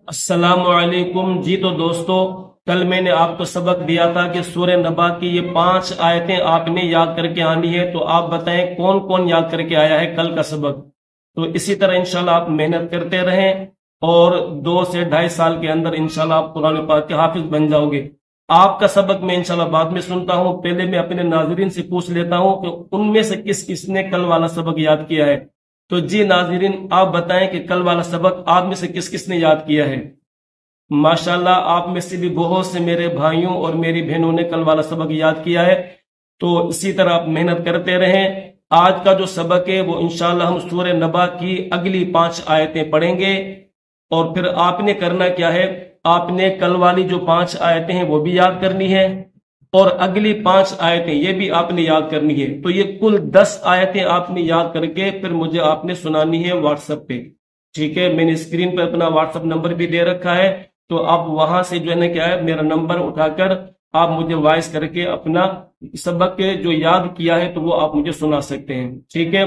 السلام علیکم جی۔ تو دوستو، کل میں نے آپ کو سبق دیا تھا کہ سورہ نبا کی یہ 5 آیتیں آپ نے یاد کر کے آنی ہے۔ تو آپ بتائیں کون کون یاد کر کے آیا ہے کل کا سبق؟ تو اسی طرح انشاءاللہ آپ محنت کرتے رہیں اور 2 سے 2.5 سال کے اندر انشاءاللہ آپ قرآن پاک کے حافظ بن جاؤ گے۔ آپ کا سبق میں انشاءاللہ بعد میں سنتا ہوں، پہلے میں اپنے ناظرین سے پوچھ لیتا ہوں کہ ان میں سے کس کس نے کل والا سبق یاد کیا ہے۔ تو جی ناظرین، آپ بتائیں کہ کل والا سبق آپ میں سے کس کس نے یاد کیا ہے؟ ماشاءاللہ آپ میں سے بھی بہت سے میرے بھائیوں اور میری بہنوں نے کل والا سبق یاد کیا ہے۔ تو اسی طرح آپ محنت کرتے رہیں۔ آج کا جو سبق ہے وہ انشاءاللہ ہم سورہ نبا کی اگلی 5 آیتیں پڑھیں گے، اور پھر آپ نے کرنا کیا ہے، آپ نے کل والی جو 5 آیتیں ہیں وہ بھی یاد کرنی ہے، اور اگلی 5 آیتیں یہ بھی آپ نے یاد کرنی ہے۔ تو یہ کل 10 آیتیں آپ نے یاد کر کے پھر مجھے آپ نے سنانی ہے واٹس ایپ پہ، ٹھیک ہے؟ میں نے اسکرین پہ اپنا واٹس ایپ نمبر بھی دے رکھا ہے، تو آپ وہاں سے جو ہے نا کیا ہے، میرا نمبر اٹھا کر آپ مجھے وائس کر کے اپنا سبق جو یاد کیا ہے تو وہ آپ مجھے سنا سکتے ہیں، ٹھیک ہے؟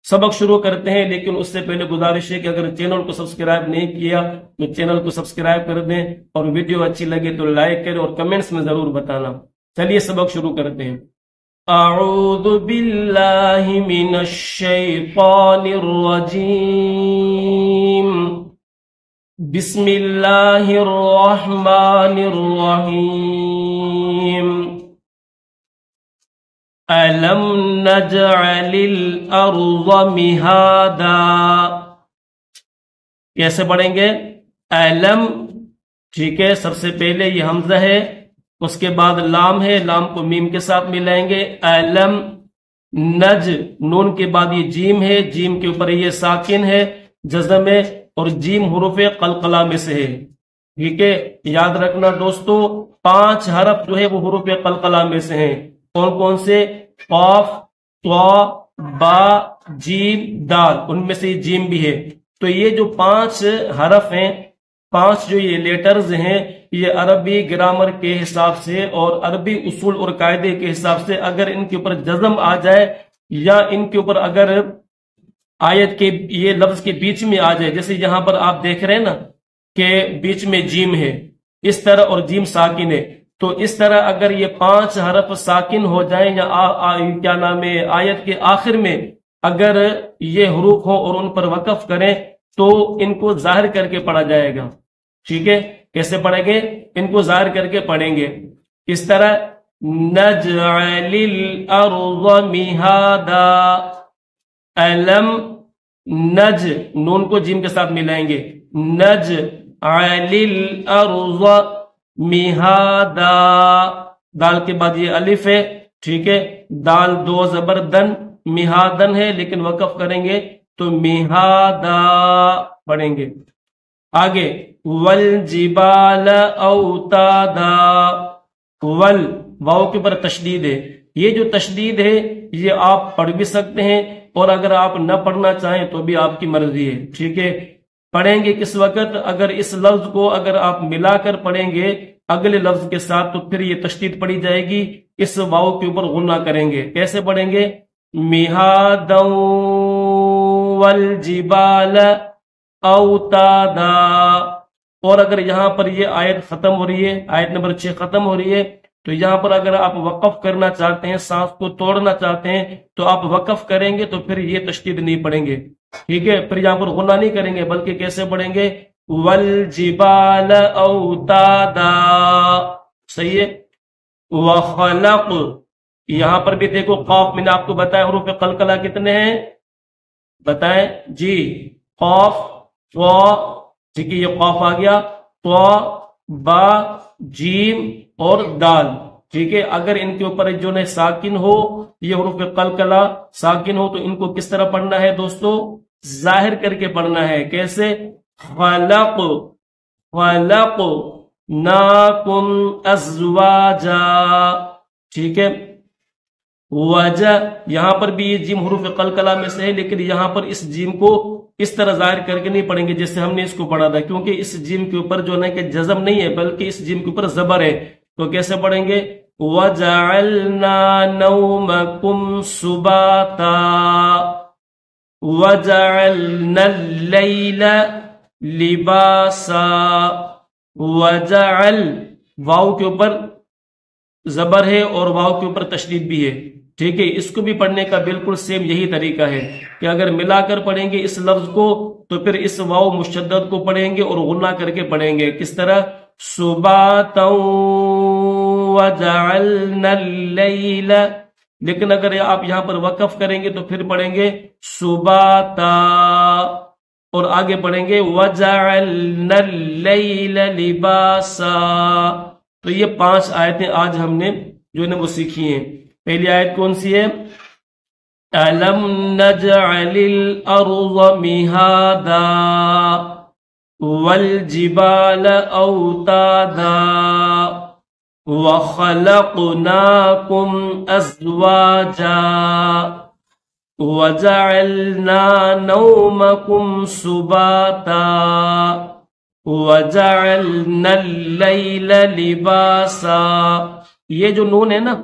سبق شروع کرتے ہیں، لیکن اس سے پہلے گزارش ہے کہ اگر چینل کو سبسکرائب نہیں کیا تو چینل کو سبسکرائب کر دیں، اور ویڈیو اچھی لگے تو لائک کریں اور کمنٹس میں ضرور بتانا۔ چلیے سبق شروع کرتے ہیں۔ اعوذ باللہ من الشیطان الرجیم، بسم اللہ الرحمن الرحیم۔ أَلَمْ نَجْعَلِ الْأَرْضَ مِهَادًا، کیسے پڑھیں گے؟ علم، ٹھیک ہے؟ سب سے پہلے یہ حمزہ ہے، اس کے بعد لام ہے، لام کو میم کے ساتھ ملائیں گے۔ علم، نج، نون کے بعد یہ جیم ہے، جیم کے اوپر یہ ساکن ہے، جزم ہے، اور جیم حروف قلقلہ میں سے ہے، ٹھیک ہے؟ یاد رکھنا دوستو، 5 حرف جو ہے وہ حروف قلقلہ میں سے ہیں۔ کون کون سے؟ قاف، طا، با، جیم، دال، ان میں سے یہ جیم بھی ہے۔ تو یہ جو 5 حرف ہیں، 5 جو یہ لیٹرز ہیں، یہ عربی گرامر کے حساب سے اور عربی اصول اور قاعدے کے حساب سے اگر ان کے اوپر جزم آ جائے، یا ان کے اوپر اگر آیت کے یہ لفظ کے بیچ میں آ جائے، جیسے یہاں پر آپ دیکھ رہے ہیں نا کہ بیچ میں جیم ہے اس طرح اور جیم ساکن ہے، تو اس طرح اگر یہ 5 حرف ساکن ہو جائیں، یا کیا نام ہے، آیت کے آخر میں اگر یہ حروف ہوں اور ان پر وقف کریں تو ان کو ظاہر کر کے پڑھا جائے گا، ٹھیک ہے؟ کیسے پڑھیں گے؟ ان کو ظاہر کر کے پڑھیں گے اس طرح، نجعل الارض مہادا، علم، نج، نون کو جیم کے ساتھ ملائیں گے، نجعل الارض مہادا، دال کے بعد یہ الف ہے، ٹھیک ہے؟ دال 2 زبر دن، مہادن ہے لیکن وقف کریں گے تو مہادا پڑھیں گے۔ آگے والجبال اوتادا، ول، واو کے اوپر تشدید ہے، یہ جو تشدید ہے یہ آپ پڑھ بھی سکتے ہیں، اور اگر آپ نہ پڑھنا چاہیں تو بھی آپ کی مرضی ہے، ٹھیک ہے؟ پڑھیں گے کس وقت؟ اگر اس لفظ کو اگر آپ ملا کر پڑھیں گے اگلے لفظ کے ساتھ تو پھر یہ تشدید پڑھی جائے گی، اس واو کے اوپر غنہ کریں گے۔ کیسے پڑھیں گے؟ مہادا والجبال اوتادا۔ اور اگر یہاں پر یہ آیت ختم ہو رہی ہے، آیت نمبر 6 ختم ہو رہی ہے، تو یہاں پر اگر آپ وقف کرنا چاہتے ہیں، سانس کو توڑنا چاہتے ہیں، تو آپ وقف کریں گے تو پھر یہ تشدید نہیں پڑھیں گے، ٹھیک ہے؟ پھر یہاں پر غنہ نہیں کریں گے، بلکہ کیسے پڑھیں گے؟ والجبال اوتادا، صحیح ہے؟ وخلق، یہاں پر بھی دیکھو قاف، میں نے آپ کو بتایا حروف قلقلہ کتنے ہیں، بتائیں جی؟ قاف، طا، ٹھیک ہے؟ یہ قاف آ گیا، طا، با، جیم اور دال، ٹھیک ہے؟ اگر ان کے اوپر جو ہے ساکن ہو، یہ حروف قلقلہ ساکن ہو، تو ان کو کس طرح پڑھنا ہے دوستو؟ ظاہر کر کے پڑھنا ہے۔ کیسے؟ خلق، خلق ناکم ازواجا، ٹھیک ہے؟ وجہ، یہاں پر بھی یہ جیم حروف قلقلہ میں سے ہے، لیکن یہاں پر اس جیم کو اس طرح ظاہر کر کے نہیں پڑھیں گے جیسے ہم نے اس کو پڑھا تھا، کیونکہ اس جیم کے اوپر جو ہے کہ جزم نہیں ہے، بلکہ اس جیم کے اوپر زبر ہے۔ تو کیسے پڑھیں گے؟ وَجَعَلْنَا نَوْمَكُمْ سُبَاتًا وَجَعَلْنَا اللَّيْلَ لباسا وجعل واو کے اوپر زبر ہے اور واو کے اوپر تشدید بھی ہے، ٹھیک ہے. اس کو بھی پڑھنے کا بالکل سیم یہی طریقہ ہے کہ اگر ملا کر پڑھیں گے اس لفظ کو تو پھر اس واو مشدد کو پڑھیں گے اور غنہ کر کے پڑھیں گے. کس طرح؟ سباتا وجعلنا اللیل. لیکن اگر آپ یہاں پر وقف کریں گے تو پھر پڑھیں گے سباتا اور آگے پڑھیں گے وجعلنا اللیل لباسا. تو یہ 5 آیتیں آج ہم نے جو ہے وہ سیکھی ہیں. پہلی آیت کون سی ہے؟ أَلَمْ نَجْعَلِ الْأَرْضَ مِهَادًا وَالْجِبَالَ أَوْتَادًا وَخَلَقْنَاكُمْ أَزْوَاجًا وَجَعَلْنَا نَوْمَكُمْ سُبَاتًا وَجَعَلْنَا اللَّيْلَ لِبَاسًا. یہ جو نون ہے نا